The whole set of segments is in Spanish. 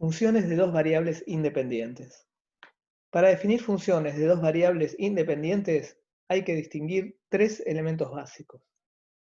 Funciones de dos variables independientes. Para definir funciones de dos variables independientes hay que distinguir tres elementos básicos: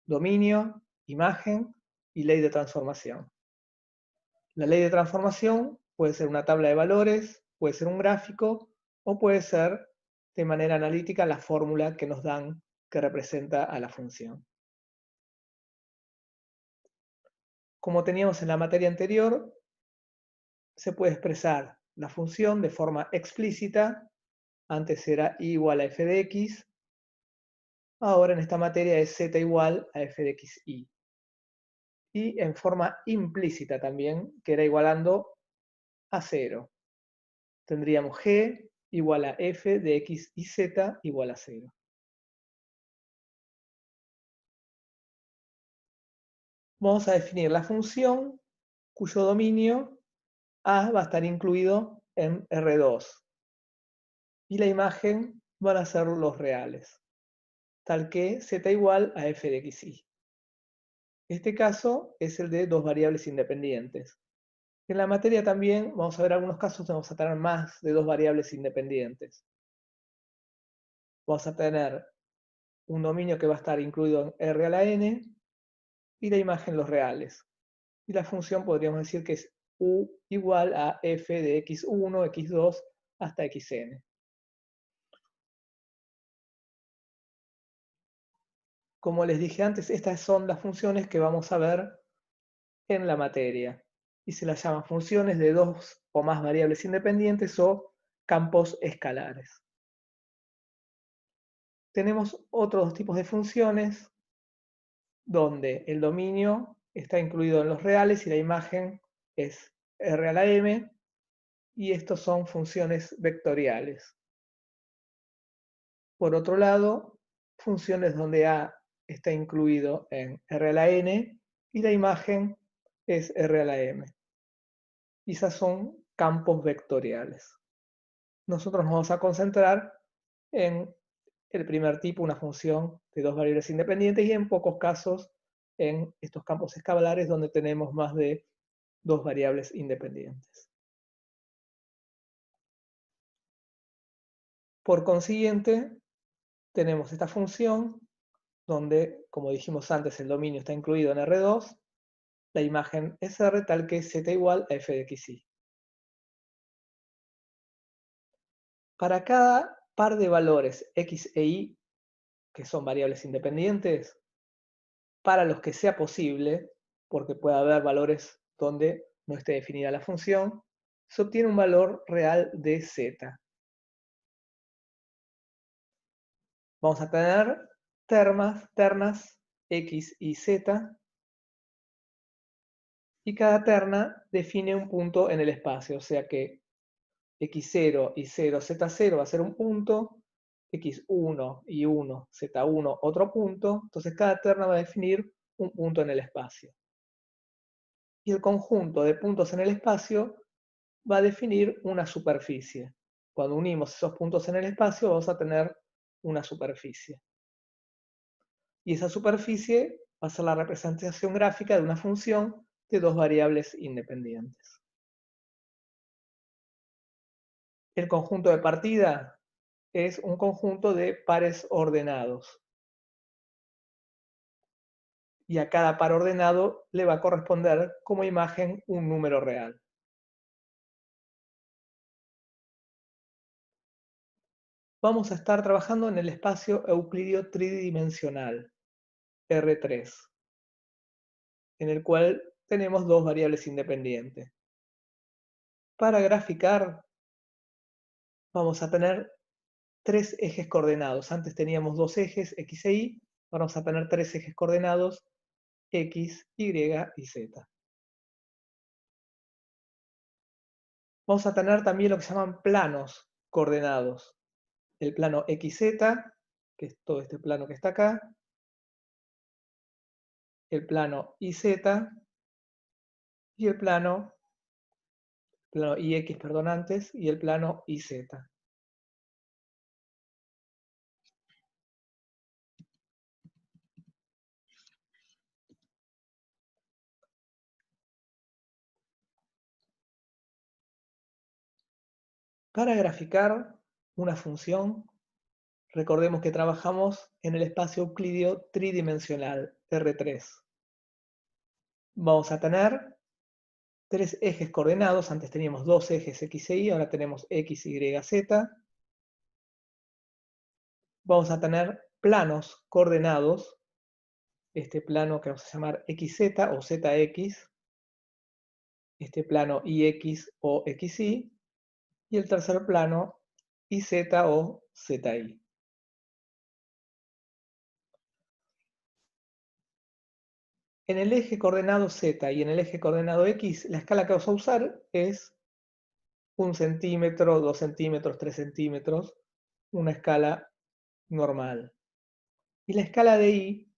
dominio, imagen y ley de transformación. La ley de transformación puede ser una tabla de valores, puede ser un gráfico o puede ser de manera analítica la fórmula que nos dan que representa a la función. Como teníamos en la materia anterior, se puede expresar la función de forma explícita. Antes era y igual a f de x, ahora en esta materia es z igual a f de xy. Y en forma implícita también, que era igualando a 0. Tendríamos g igual a f de x y z igual a 0. Vamos a definir la función cuyo dominio a va a estar incluido en R2 y la imagen van a ser los reales, tal que z igual a f de xy. Este caso es el de dos variables independientes. En la materia también vamos a ver algunos casos donde vamos a tener más de dos variables independientes. Vamos a tener un dominio que va a estar incluido en R a la n y la imagen los reales. Y la función podríamos decir que es u igual a f de x1, x2 hasta xn. Como les dije antes, estas son las funciones que vamos a ver en la materia y se las llama funciones de dos o más variables independientes o campos escalares. Tenemos otros dos tipos de funciones donde el dominio está incluido en los reales y la imagen es R a la m, y estos son funciones vectoriales. Por otro lado, funciones donde A está incluido en R a la n y la imagen es R a la m. Y esas son campos vectoriales. Nosotros nos vamos a concentrar en el primer tipo, una función de dos variables independientes, y en pocos casos en estos campos escalares donde tenemos más de dos variables independientes. Por consiguiente, tenemos esta función donde, como dijimos antes, el dominio está incluido en R2, la imagen es R tal que z igual a f de xy. Para cada par de valores x e y, que son variables independientes, para los que sea posible, porque puede haber valores donde no esté definida la función, se obtiene un valor real de z. Vamos a tener ternas x y z, y cada terna define un punto en el espacio, o sea que x0 y 0, z0 va a ser un punto, x1 y 1, z1 otro punto, entonces cada terna va a definir un punto en el espacio. Y el conjunto de puntos en el espacio va a definir una superficie. Cuando unimos esos puntos en el espacio vamos a tener una superficie. Y esa superficie va a ser la representación gráfica de una función de dos variables independientes. El conjunto de partida es un conjunto de pares ordenados. Y a cada par ordenado le va a corresponder como imagen un número real. Vamos a estar trabajando en el espacio euclidio tridimensional, R3, en el cual tenemos dos variables independientes. Para graficar, vamos a tener tres ejes coordenados. Antes teníamos dos ejes, x e y, ahora vamos a tener tres ejes coordenados, x, y y z. Vamos a tener también lo que se llaman planos coordenados. El plano xz, que es todo este plano que está acá, el plano YZ y el plano IX, perdón, antes, y el plano YZ. Para graficar una función, recordemos que trabajamos en el espacio euclídeo tridimensional, R3. Vamos a tener tres ejes coordenados. Antes teníamos dos ejes X e Y, ahora tenemos X, Y, Z. Vamos a tener planos coordenados. Este plano que vamos a llamar XZ o ZX. Este plano IX o XY. Y el tercer plano IZ o ZY. En el eje coordenado Z y en el eje coordenado X, la escala que vamos a usar es 1 centímetro, 2 centímetros, 3 centímetros, una escala normal. Y la escala de Y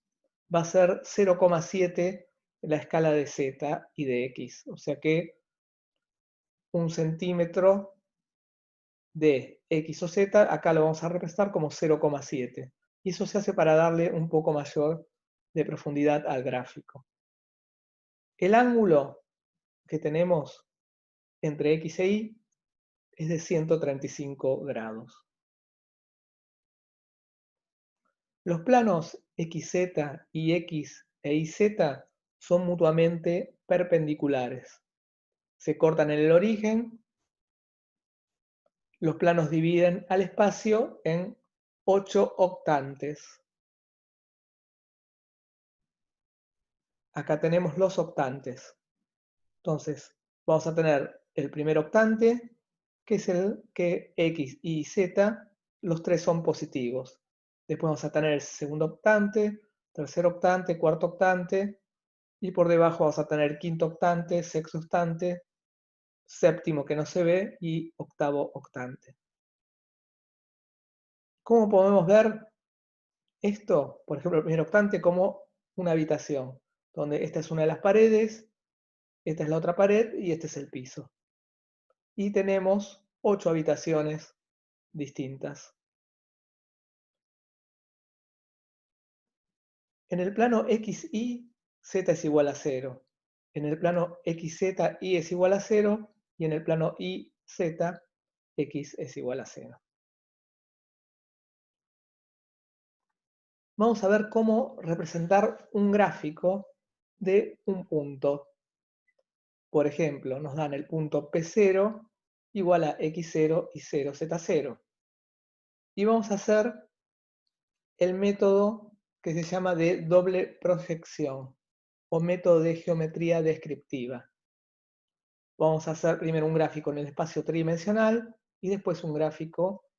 va a ser 0,7 la escala de Z y de X. O sea que 1 centímetro de X o Z, acá lo vamos a representar como 0,7. Y eso se hace para darle un poco mayor de profundidad al gráfico. El ángulo que tenemos entre X e Y es de 135 grados. Los planos XZ y X e YZ son mutuamente perpendiculares. Se cortan en el origen. Los planos dividen al espacio en 8 octantes. Acá tenemos los octantes. Entonces, vamos a tener el primer octante, que es el que X y Z, los tres son positivos. Después vamos a tener el segundo octante, tercer octante, cuarto octante, y por debajo vamos a tener quinto octante, sexto octante, séptimo que no se ve y octavo octante. ¿Cómo podemos ver esto? Por ejemplo, el primer octante como una habitación, donde esta es una de las paredes, esta es la otra pared y este es el piso. Y tenemos 8 habitaciones distintas. En el plano XY, Z es igual a 0. En el plano XZ, Y es igual a 0. Y en el plano YZ, X es igual a 0. Vamos a ver cómo representar un gráfico de un punto. Por ejemplo, nos dan el punto P0 igual a X0 y 0Z0. Y vamos a hacer el método que se llama de doble proyección o método de geometría descriptiva. Vamos a hacer primero un gráfico en el espacio tridimensional y después un gráfico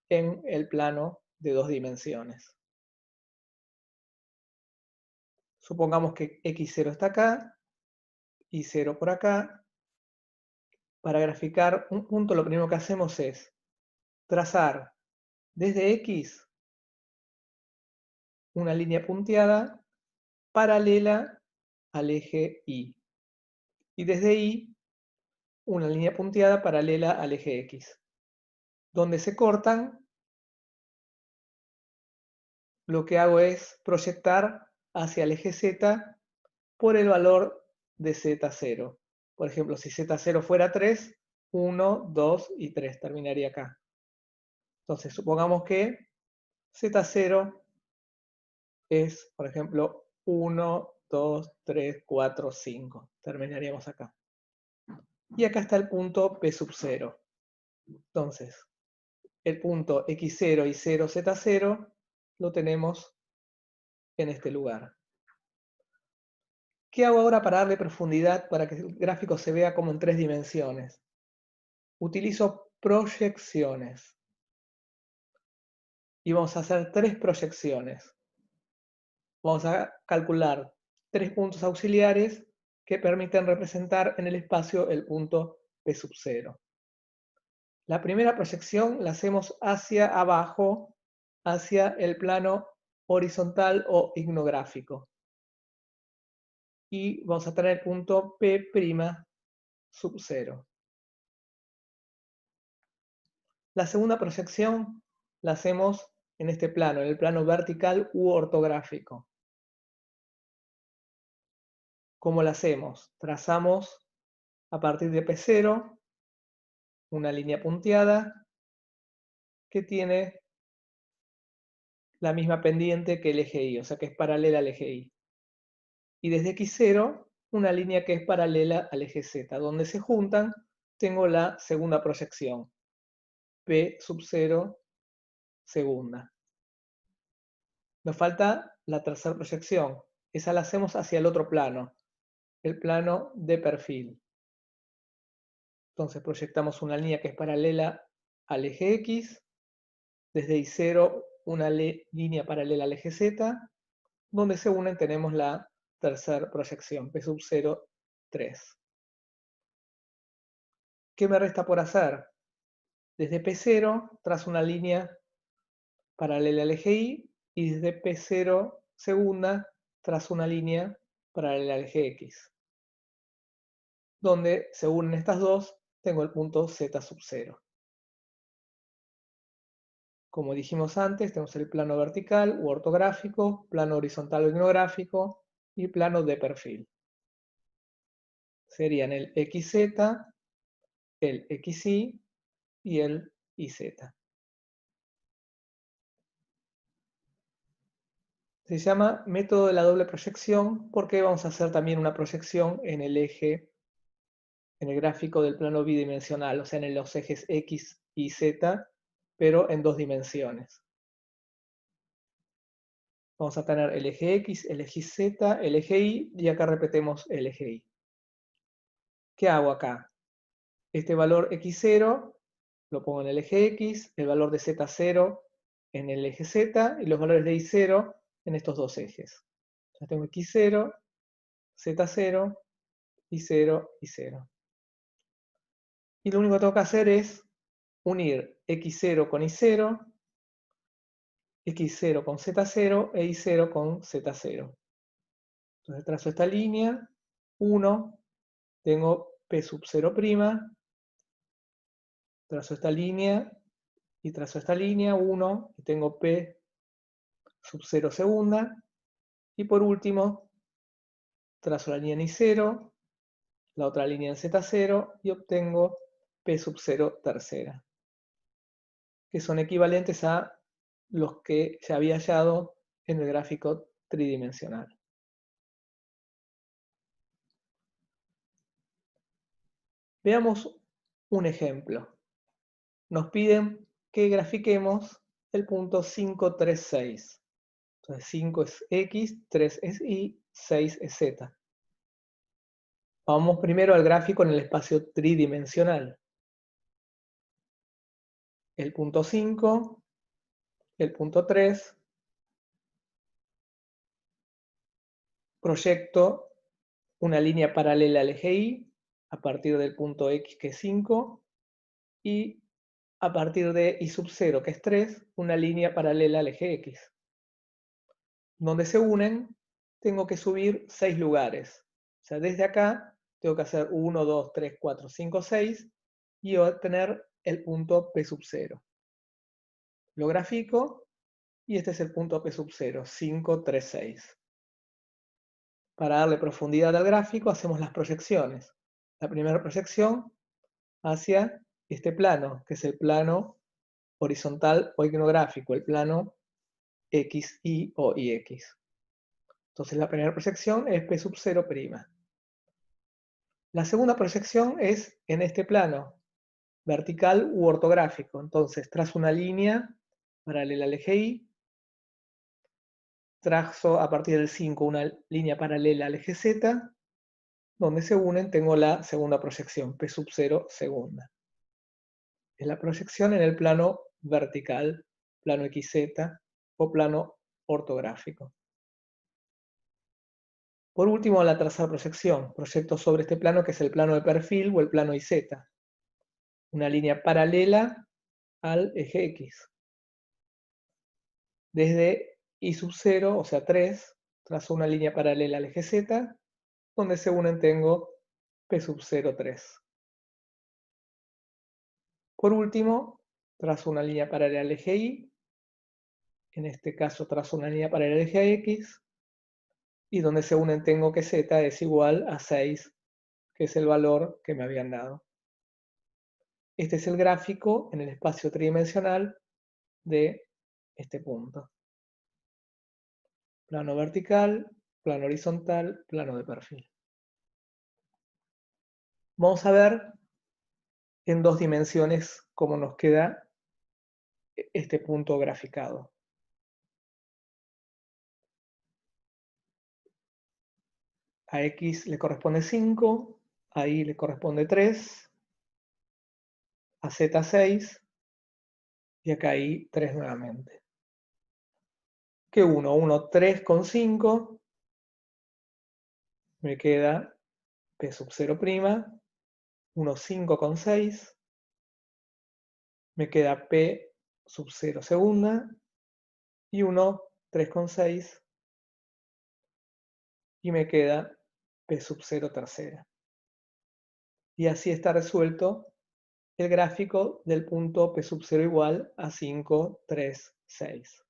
en el plano de 2 dimensiones. Supongamos que X0 está acá y 0 por acá. Para graficar un punto lo primero que hacemos es trazar desde X una línea punteada paralela al eje Y. Y desde Y una línea punteada paralela al eje X. Donde se cortan, lo que hago es proyectar hacia el eje Z por el valor de Z0. Por ejemplo, si Z0 fuera 3, 1, 2 y 3 terminaría acá. Entonces, supongamos que Z0 es, por ejemplo, 1, 2, 3, 4, 5. Terminaríamos acá. Y acá está el punto P sub 0. Entonces, el punto X0 y 0Z0 lo tenemos en este lugar. ¿Qué hago ahora para darle profundidad para que el gráfico se vea como en 3 dimensiones? Utilizo proyecciones. Y vamos a hacer 3 proyecciones. Vamos a calcular 3 puntos auxiliares que permiten representar en el espacio el punto P sub 0. La primera proyección la hacemos hacia abajo, hacia el plano horizontal o ignográfico. Y vamos a tener el punto P' sub 0. La segunda proyección la hacemos en este plano, en el plano vertical u ortográfico. ¿Cómo la hacemos? Trazamos a partir de P0 una línea punteada que tiene la misma pendiente que el eje Y, o sea que es paralela al eje Y. Y desde X0, una línea que es paralela al eje Z. Donde se juntan, tengo la segunda proyección, P sub 0 segunda. Nos falta la tercera proyección. Esa la hacemos hacia el otro plano, el plano de perfil. Entonces proyectamos una línea que es paralela al eje X, desde I0 una línea paralela al eje Z, donde se unen tenemos la tercera proyección, P sub 0, 3. ¿Qué me resta por hacer? Desde P0 trazo una línea paralela al eje Y y desde P0 segunda trazo una línea paralela al eje X. Donde se unen estas dos, tengo el punto Z sub 0. Como dijimos antes, tenemos el plano vertical u ortográfico, plano horizontal o iconográfico y plano de perfil. Serían el XZ, el XY y el IZ. Se llama método de la doble proyección porque vamos a hacer también una proyección en el eje, en el gráfico del plano bidimensional, o sea, en los ejes X y Z, pero en dos dimensiones. Vamos a tener el eje X, el eje Z, el eje Y, y acá repetimos el eje Y. ¿Qué hago acá? Este valor X0 lo pongo en el eje X, el valor de Z0 en el eje Z, y los valores de Y0 en estos dos ejes. Ya tengo X0, Z0, Y0, Y0. Y lo único que tengo que hacer es unir X0 con Y0, X0 con Z0 e Y0 con Z0. Entonces trazo esta línea, 1, tengo P sub 0', trazo esta línea y trazo esta línea, 1, y tengo P sub 0 segunda, y por último trazo la línea en I0, la otra línea en Z0 y obtengo P sub 0 tercera, que son equivalentes a los que se había hallado en el gráfico tridimensional. Veamos un ejemplo. Nos piden que grafiquemos el punto 5, 3, 6. Entonces 5 es X, 3 es Y, 6 es Z. Vamos primero al gráfico en el espacio tridimensional. El punto 5, el punto 3, proyecto una línea paralela al eje Y a partir del punto X, que es 5, y a partir de Y sub 0, que es 3, una línea paralela al eje X. Donde se unen, tengo que subir 6 lugares. O sea, desde acá tengo que hacer 1, 2, 3, 4, 5, 6 y obtener el punto P sub 0. Lo grafico y este es el punto P sub 0, 5, 3, 6. Para darle profundidad al gráfico hacemos las proyecciones. La primera proyección hacia este plano, que es el plano horizontal o iconográfico, el plano XY o IX. Entonces la primera proyección es P sub 0'. La segunda proyección es en este plano, vertical u ortográfico. Entonces trazo una línea paralela al eje Y, trazo a partir del 5 una línea paralela al eje Z, donde se unen tengo la segunda proyección, P sub 0 segunda. Es la proyección en el plano vertical, plano XZ o plano ortográfico. Por último, la tercera proyección. Proyecto sobre este plano que es el plano de perfil o el plano IZ. Una línea paralela al eje X. Desde Y sub 0, o sea 3, trazo una línea paralela al eje Z, donde se unen tengo P sub 0, 3. Por último, trazo una línea paralela al eje Y, en este caso trazo una línea paralela al eje X, y donde se unen tengo que Z es igual a 6, que es el valor que me habían dado. Este es el gráfico en el espacio tridimensional de este punto. Plano vertical, plano horizontal, plano de perfil. Vamos a ver en 2 dimensiones cómo nos queda este punto graficado. A X le corresponde 5, a Y le corresponde 3, a Z 6 y acá Y 3 nuevamente. ¿Qué 1? 1, 3 con 5, me queda P sub 0', 1, 5 con 6, me queda P sub 0 segunda, y 1, 3 con 6, y me queda P sub 0 tercera. Y así está resuelto el gráfico del punto P sub 0 igual a 5, 3, 6.